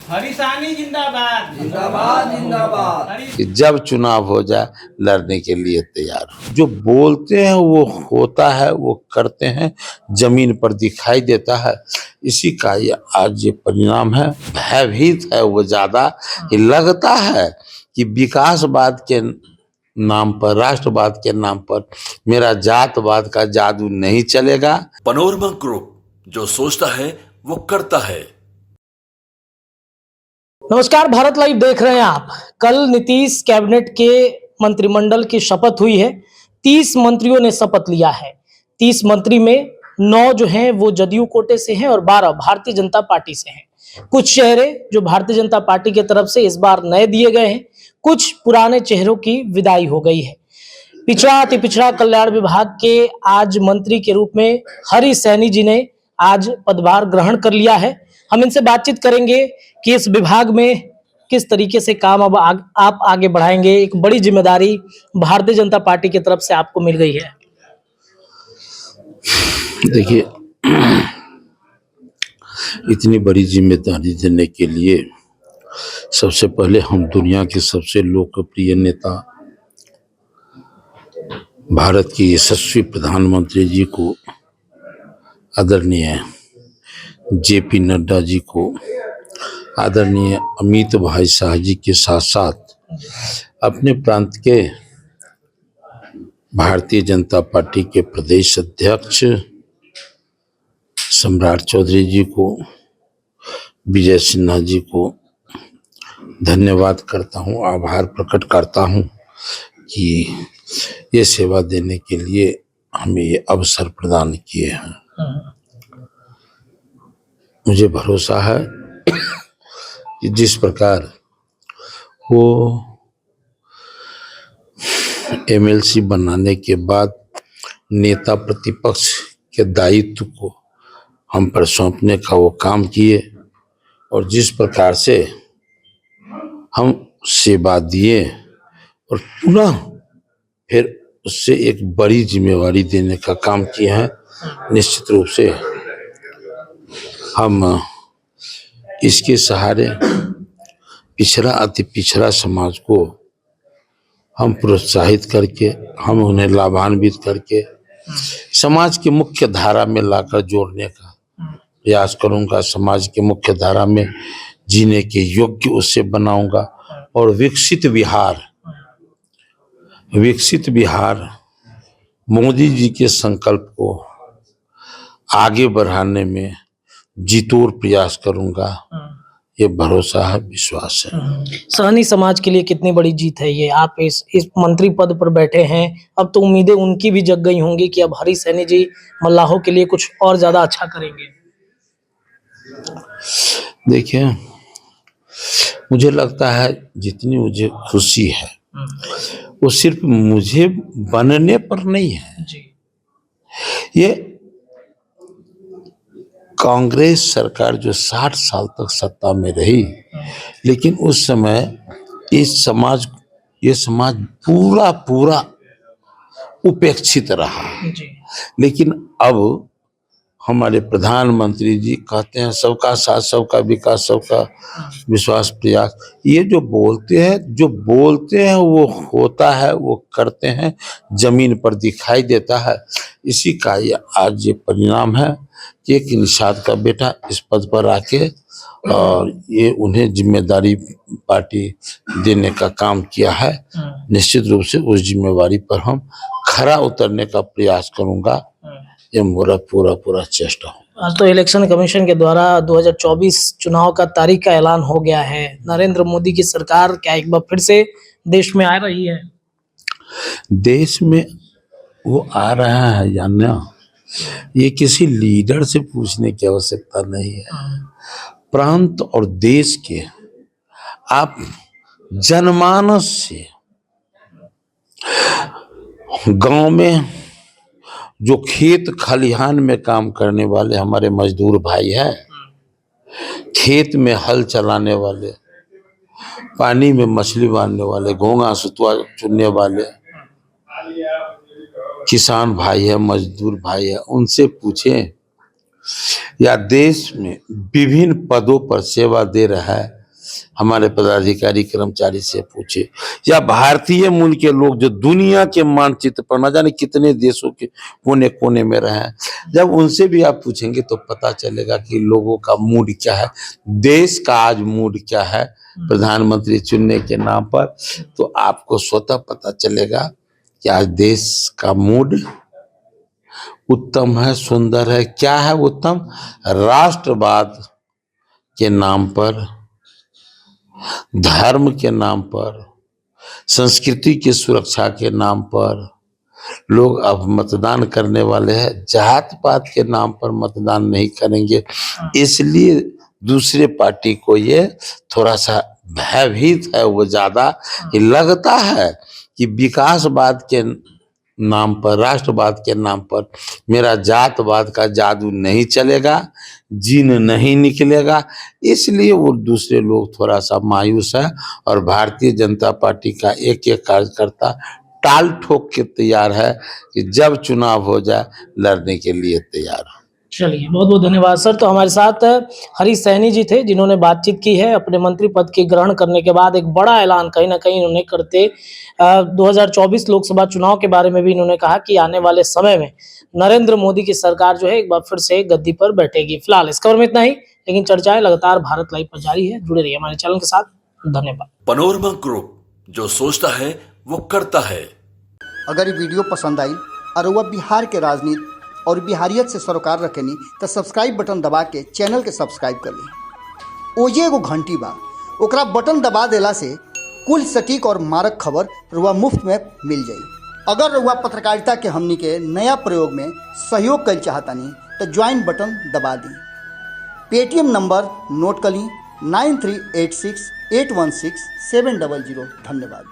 हरिसानी जिंदाबाद जिंदाबाद जिंदाबाद। कि जब चुनाव हो जाए लड़ने के लिए तैयार हो। जो बोलते हैं वो होता है, वो करते हैं, जमीन पर दिखाई देता है। इसी का ये आज ये परिणाम है। भयभीत है वो ज्यादा, कि लगता है कि विकासवाद के नाम पर, राष्ट्रवाद के नाम पर मेरा जातवाद का जादू नहीं चलेगा। पनोरमा ग्रुप, जो सोचता है वो करता है। नमस्कार, भारत लाइव देख रहे हैं आप। कल नीतीश कैबिनेट के मंत्रिमंडल की शपथ हुई है। 30 मंत्रियों ने शपथ लिया है। 30 मंत्री में 9 जो हैं वो जदयू कोटे से हैं और 12 भारतीय जनता पार्टी से हैं। कुछ चेहरे जो भारतीय जनता पार्टी की तरफ से इस बार नए दिए गए हैं, कुछ पुराने चेहरों की विदाई हो गई है। पिछड़ा अति पिछड़ा कल्याण विभाग के आज मंत्री के रूप में हरि सैनी जी ने आज पदभार ग्रहण कर लिया है। हम इनसे बातचीत करेंगे कि इस विभाग में किस तरीके से काम अब आप आगे बढ़ाएंगे। एक बड़ी जिम्मेदारी भारतीय जनता पार्टी की तरफ से आपको मिल गई है। देखिए, इतनी बड़ी जिम्मेदारी देने के लिए सबसे पहले हम दुनिया के सबसे लोकप्रिय नेता, भारत के यशस्वी प्रधानमंत्री जी को, आदरणीय जेपी नड्डा जी को, आदरणीय अमित भाई शाह जी के साथ साथ अपने प्रांत के भारतीय जनता पार्टी के प्रदेश अध्यक्ष सम्राट चौधरी जी को, विजय सिन्हा जी को धन्यवाद करता हूँ, आभार प्रकट करता हूँ कि ये सेवा देने के लिए हमें ये अवसर प्रदान किए हैं। मुझे भरोसा है कि जिस प्रकार वो एमएलसी बनाने के बाद नेता प्रतिपक्ष के दायित्व को हम पर सौंपने का वो काम किए और जिस प्रकार से हम सेवा दिए और पुनः फिर उससे एक बड़ी जिम्मेवारी देने का काम किए हैं, निश्चित रूप से हम इसके सहारे पिछड़ा अति पिछड़ा समाज को हम प्रोत्साहित करके, हम उन्हें लाभान्वित करके समाज की मुख्य धारा में लाकर जोड़ने का प्रयास करूंगा। समाज के मुख्य धारा में जीने के योग्य उससे बनाऊंगा और विकसित बिहार मोदी जी के संकल्प को आगे बढ़ाने में जीतोर प्रयास करूंगा। ये भरोसा है, विश्वास है। सहनी समाज के लिए कितनी बड़ी जीत है ये। आप इस मंत्री पद पर बैठे हैं, अब तो उम्मीदें उनकी भी जग गई होंगी कि अब हरि सैनी जी मल्लाहों के लिए कुछ और ज्यादा अच्छा करेंगे। देखिए, मुझे लगता है जितनी मुझे खुशी है वो सिर्फ मुझे बनने पर नहीं है जी। ये कांग्रेस सरकार जो 60 साल तक सत्ता में रही, लेकिन उस समय ये समाज पूरा उपेक्षित रहा। जी। लेकिन अब हमारे प्रधानमंत्री जी कहते हैं सबका साथ, सबका विकास, सबका विश्वास, प्रयास। ये जो बोलते हैं वो होता है, वो करते हैं, जमीन पर दिखाई देता है। इसी का ये आज ये परिणाम है कि एक निषाद का बेटा इस पद पर आके और ये उन्हें जिम्मेदारी पार्टी देने का काम किया है। निश्चित रूप से उस जिम्मेवारी पर हम खरा उतरने का प्रयास करूंगा। ये मेरा पूरा चेष्टा हो। आज तो इलेक्शन कमीशन के द्वारा 2024 चुनाव का तारीख का ऐलान हो गया है। नरेंद्र मोदी की सरकार क्या एक बार फिर से देश में आ रही है? देश में वो आ रहा है या ना, ये किसी लीडर से पूछने की आवश्यकता नहीं है। प्रांत और देश के आप जनमानस से, गांव में जो खेत खलिहान में काम करने वाले हमारे मजदूर भाई हैं, खेत में हल चलाने वाले, पानी में मछली मारने वाले, घोंगा सुतुआ चुनने वाले किसान भाई है, मजदूर भाई है, उनसे पूछें। या देश में विभिन्न पदों पर सेवा दे रहा है हमारे पदाधिकारी कर्मचारी से पूछे, या भारतीय मूल के लोग जो दुनिया के मानचित्र पर न जाने कितने देशों के कोने कोने में रहे हैं, जब उनसे भी आप पूछेंगे तो पता चलेगा कि लोगों का मूड क्या है, देश का आज मूड क्या है प्रधानमंत्री चुनने के नाम पर। तो आपको स्वतः पता चलेगा कि आज देश का मूड उत्तम है, सुंदर है। क्या है उत्तम? राष्ट्रवाद के नाम पर, धर्म के नाम पर, संस्कृति की सुरक्षा के नाम पर लोग अब मतदान करने वाले हैं। जात पात के नाम पर मतदान नहीं करेंगे। इसलिए दूसरे पार्टी को ये थोड़ा सा भयभीत है, वो ज्यादा लगता है कि विकासवाद के नाम पर, राष्ट्रवाद के नाम पर मेरा जातवाद का जादू नहीं चलेगा, जीन नहीं निकलेगा। इसलिए वो दूसरे लोग थोड़ा सा मायूस है और भारतीय जनता पार्टी का एक एक कार्यकर्ता टाल ठोक के तैयार है कि जब चुनाव हो जाए लड़ने के लिए तैयार हो। चलिए, बहुत बहुत धन्यवाद सर। तो हमारे साथ हरीश सहनी जी थे, जिन्होंने बातचीत की है अपने मंत्री पद के ग्रहण करने के बाद। एक बड़ा ऐलान कहीं ना कहीं इन्होंने करते 2024 लोकसभा चुनाव के बारे में भी इन्होंने कहा कि आने वाले समय में नरेंद्र मोदी की सरकार जो है एक बार फिर से गद्दी पर बैठेगी। फिलहाल इस खबर में इतना ही, लेकिन चर्चाएं लगातार भारत लाइव पर जारी है। जुड़े रहिए हमारे चैनल के साथ। धन्यवाद। पनोरमा ग्रुप, जो सोचता है वो करता है। अगर ये वीडियो पसंद आई और वह बिहार के राजनीति और बिहारियत से सरोकार रखेनी तो सब्सक्राइब बटन दबा के चैनल के सब्सक्राइब कर ली। ओजे एगो घंटी बा, ओकरा बटन दबा देला से कुल सटीक और मारक खबर रुआ मुफ्त में मिल जाई। अगर रुआ पत्रकारिता के हमनी के नया प्रयोग में सहयोग कर चाहतानी तो ज्वाइन बटन दबा दी। पेटीएम नंबर नोट कर ली 9386816700। धन्यवाद।